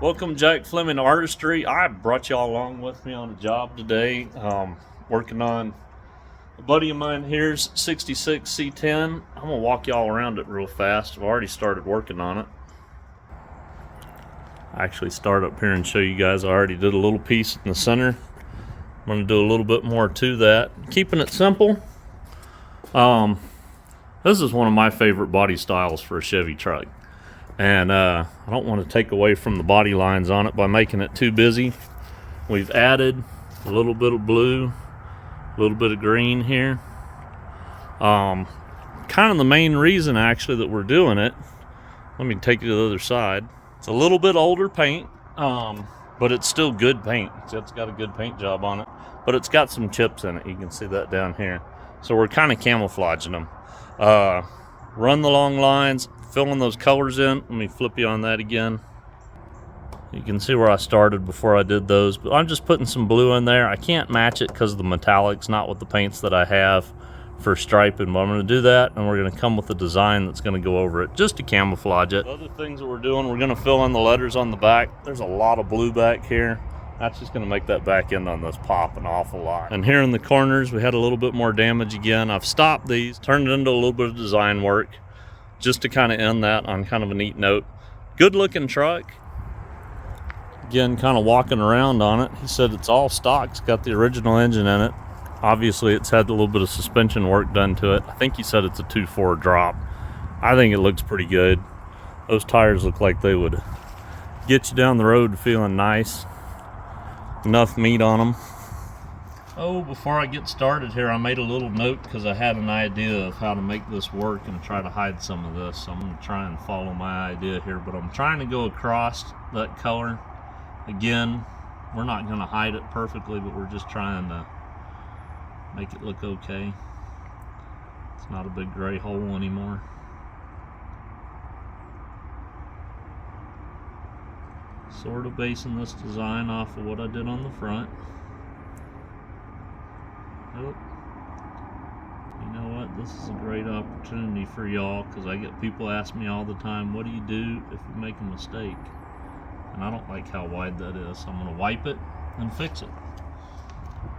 Welcome, Jack Fleming Artistry. I brought y'all along with me on a job today, working on a buddy of mine here's 66 C10. I'm gonna walk y'all around it real fast. I've already started working on it. I actually start up here and show you guys. I already did a little piece in the center. I'm gonna do a little bit more to that, keeping it simple. This is one of my favorite body styles for a Chevy truck. And I don't want to take away from the body lines on it by making it too busy. We've added a little bit of blue, a little bit of green here. Kind of the main reason actually that we're doing it. Let me take you to the other side. It's a little bit older paint, but it's still good paint. It's got a good paint job on it, but it's got some chips in it. You can see that down here. So we're kind of camouflaging them. Run the long lines, filling those colors in. Let me flip you on that again. You can see where I started before I did those, but I'm just putting some blue in there. I can't match it because of the metallics, not with the paints that I have for striping, but I'm going to do that, and we're going to come with a design that's going to go over it just to camouflage it. The other things that we're doing, we're going to fill in the letters on the back. There's a lot of blue back here. That's just going to make that back end on this pop an awful lot. And here in the corners, we had a little bit more damage again. I've stopped these, turned it into a little bit of design work, just to kind of end that on kind of a neat note. Good looking truck. Again, kind of walking around on it. He said it's all stock. It's got the original engine in it. Obviously, it's had a little bit of suspension work done to it. I think he said it's a 2.4 drop. I think it looks pretty good. Those tires look like they would get you down the road feeling nice. Enough meat on them. Oh, before I get started here, I made a little note because I had an idea of how to make this work and try to hide some of this. So I'm going to try and follow my idea here, but I'm trying to go across that color. Again, we're not going to hide it perfectly, but we're just trying to make it look okay. It's not a big gray hole anymore. Sort of basing this design off of what I did on the front. Oh, you know what? This is a great opportunity for y'all because I get people ask me all the time, what do you do if you make a mistake? And I don't like how wide that is, so I'm going to wipe it and fix it.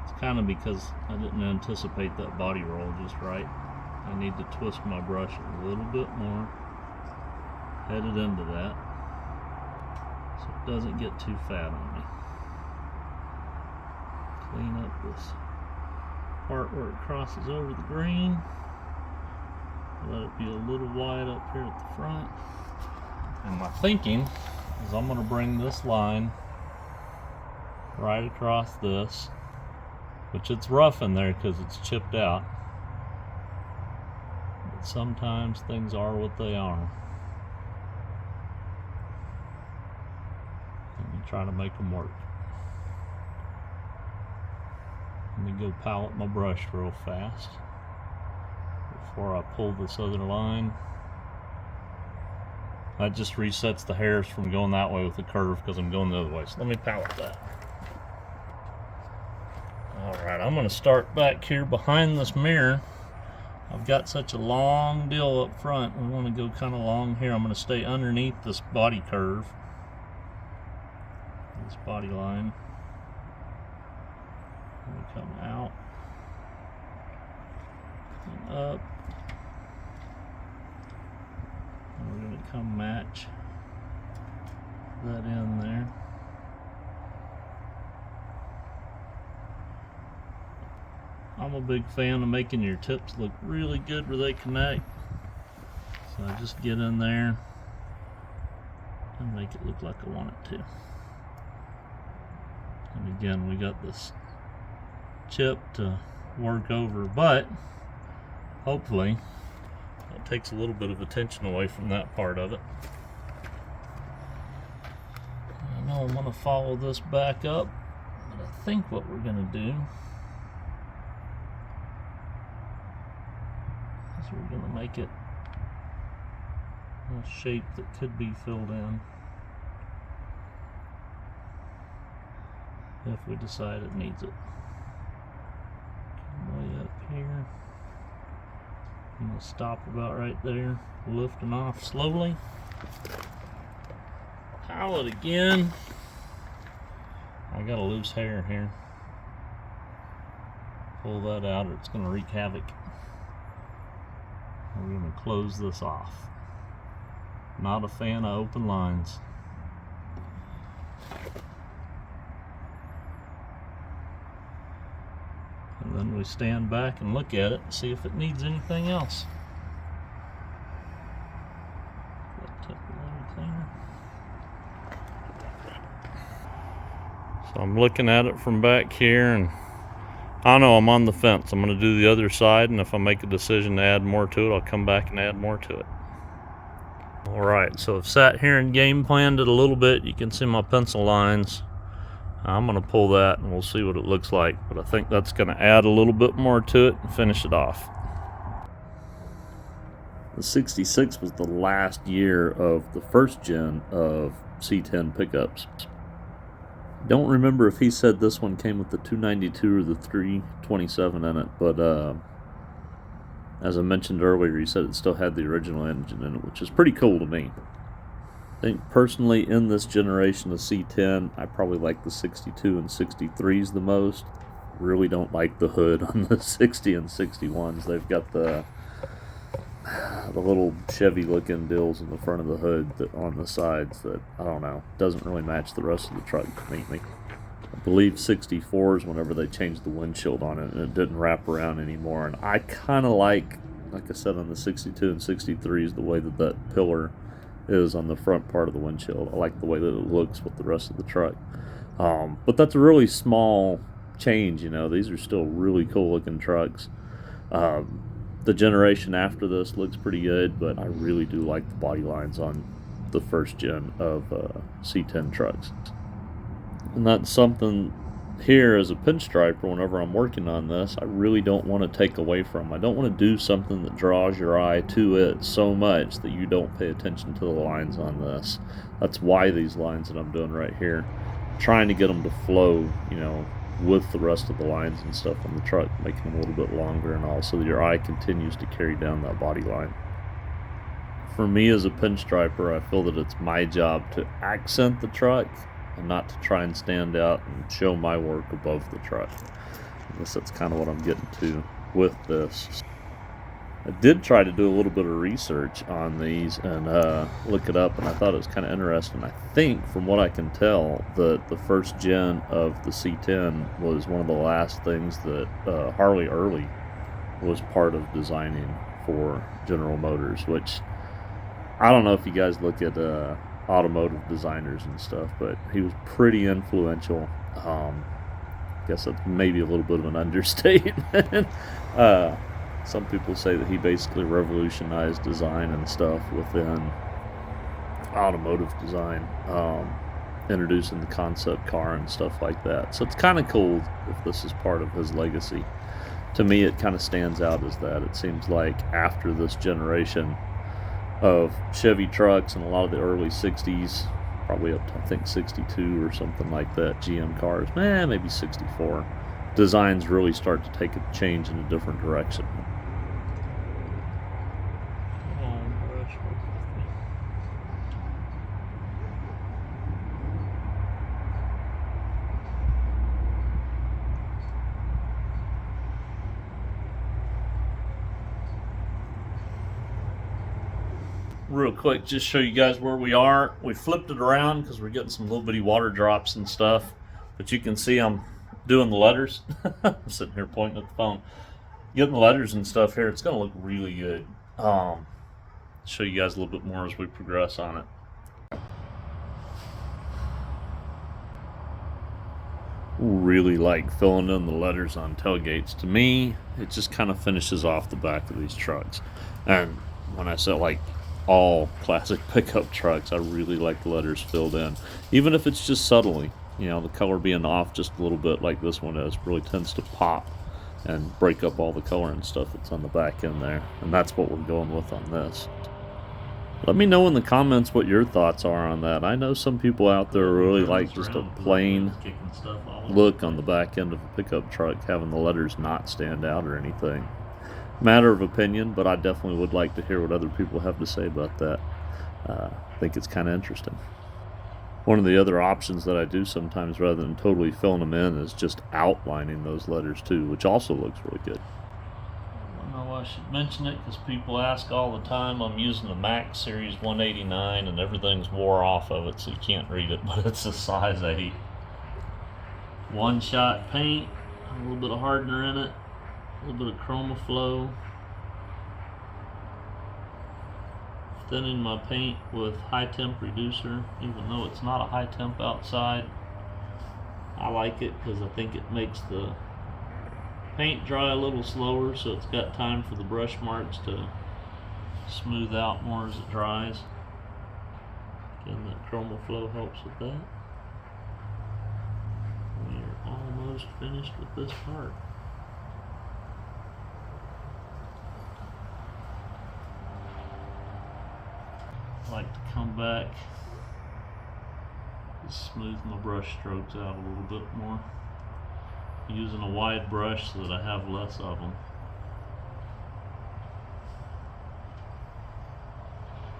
It's kind of because I didn't anticipate that body roll just right. I need to twist my brush a little bit more, headed into that, so it doesn't get too fat on me. Clean up this part where it crosses over the green. Let it be a little wide up here at the front. And my thinking is I'm going to bring this line right across this, which it's rough in there because it's chipped out. But sometimes things are what they are. Let me try to make them work. Let me go palette my brush real fast before I pull this other line. That just resets the hairs from going that way with the curve because I'm going the other way. So let me palette that. Alright, I'm going to start back here behind this mirror. I've got such a long deal up front. I want to go kind of long here. I'm going to stay underneath this body curve, this body line. We come out and up, and we're going to come match that in there. I'm a big fan of making your tips look really good where they connect, so I just get in there and make it look like I want it to. And again, we got this chip to work over, but hopefully that takes a little bit of attention away from that part of it. I know I'm going to follow this back up, but I think what we're going to do is we're going to make it a shape that could be filled in if we decide it needs it. Way up here. I'm going to stop about right there, lifting off slowly. pallet again. I got a loose hair here. Pull that out or it's going to wreak havoc. We're going to close this off. Not a fan of open lines. And then we stand back and look at it and see if it needs anything else. So I'm looking at it from back here, and I know I'm on the fence. I'm going to do the other side, and if I make a decision to add more to it, I'll come back and add more to it. Alright, so I've sat here and game planned it a little bit. You can see my pencil lines. I'm going to pull that and we'll see what it looks like, but I think that's going to add a little bit more to it and finish it off. The 66 was the last year of the first gen of C10 pickups. Don't remember if he said this one came with the 292 or the 327 in it, but as I mentioned earlier, he said it still had the original engine in it, which is pretty cool to me. I think personally in this generation of C10, I probably like the 62 and 63s the most. Really don't like the hood on the 60 and 61s. They've got the little Chevy looking deals in the front of the hood that on the sides that, I don't know, doesn't really match the rest of the truck neatly. I believe 64s, whenever they changed the windshield on it, and it didn't wrap around anymore. And I kind of like I said, on the 62 and 63s, the way that that pillar is on the front part of the windshield. I like the way that it looks with the rest of the truck. But that's a really small change, you know. These are still really cool looking trucks. The generation after this looks pretty good, but I really do like the body lines on the first gen of C10 trucks. And that's something here as a pinstriper, whenever I'm working on this, I really don't want to take away from. I don't want to do something that draws your eye to it so much that you don't pay attention to the lines on this. That's why these lines that I'm doing right here, trying to get them to flow, you know, with the rest of the lines and stuff on the truck, making them a little bit longer and all, so that your eye continues to carry down that body line. For me as a pinstriper, I feel that it's my job to accent the truck and not to try and stand out and show my work above the truck. I guess that's kind of what I'm getting to with this. I did try to do a little bit of research on these and look it up, and I thought it was kind of interesting. I think, from what I can tell, that the first gen of the C10 was one of the last things that Harley Early was part of designing for General Motors, which I don't know if you guys look at automotive designers and stuff, but he was pretty influential. I guess that's maybe a little bit of an understatement. Some people say that he basically revolutionized design and stuff within automotive design, introducing the concept car and stuff like that. So it's kind of cool if this is part of his legacy. To me, it kind of stands out as that. It seems like after this generation of Chevy trucks and a lot of the early 60s, probably up to I think 62 or something like that, GM cars, maybe 64, designs really start to take a change in a different direction. Real quick, just show you guys where we are. We flipped it around because we're getting some little bitty water drops and stuff, but you can see I'm doing the letters. I'm sitting here pointing at the phone, getting the letters and stuff here. It's gonna look really good. Show you guys a little bit more as we progress on it. Really like filling in the letters on tailgates. To me, it just kind of finishes off the back of these trucks. And when I say like all classic pickup trucks, I really like the letters filled in, even if it's just subtly, you know, the color being off just a little bit like this one is, really tends to pop and break up all the color and stuff that's on the back end there. And that's what we're going with on this. Let me know in the comments what your thoughts are on that. I know some people out there really like just a plain look on the back end of a pickup truck, having the letters not stand out or anything. Matter of opinion, but I definitely would like to hear what other people have to say about that. I think it's kind of interesting. One of the other options that I do sometimes rather than totally filling them in is just outlining those letters too, which also looks really good. I know I should mention it because people ask all the time. I'm using the Mack Series 189 and everything's wore off of it so you can't read it, but it's a size 8. One shot paint, a little bit of hardener in it, a little bit of chroma flow. Thinning my paint with high temp reducer, even though it's not a high temp outside. I like it because I think it makes the paint dry a little slower, so it's got time for the brush marks to smooth out more as it dries. Again, that chroma flow helps with that. We're almost finished with this part. I like to come back and smooth my brush strokes out a little bit more, using a wide brush so that I have less of them.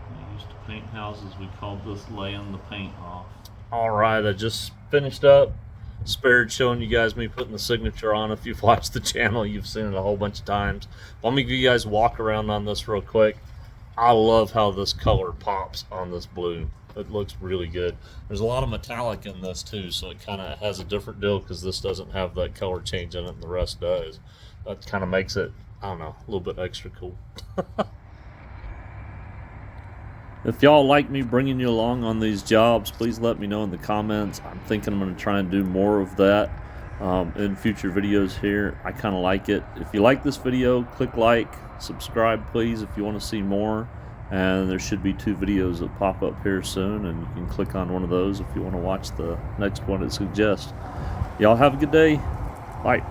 When I used to paint houses, we called this laying the paint off. Alright, I just finished up. Spared showing you guys me putting the signature on. If you've watched the channel, you've seen it a whole bunch of times. Let me give you guys a walk around on this real quick. I love how this color pops on this blue. It looks really good. There's a lot of metallic in this too, so it kind of has a different deal because this doesn't have that color change in it and the rest does. That kind of makes it, I don't know, a little bit extra cool. If y'all like me bringing you along on these jobs, please let me know in the comments. I'm thinking I'm going to try and do more of that in future videos here. I kind of like it. If you like this video, click like, subscribe please if you want to see more, and there should be 2 videos that pop up here soon, and you can click on one of those if you want to watch the next one it suggests. Y'all have a good day. Bye.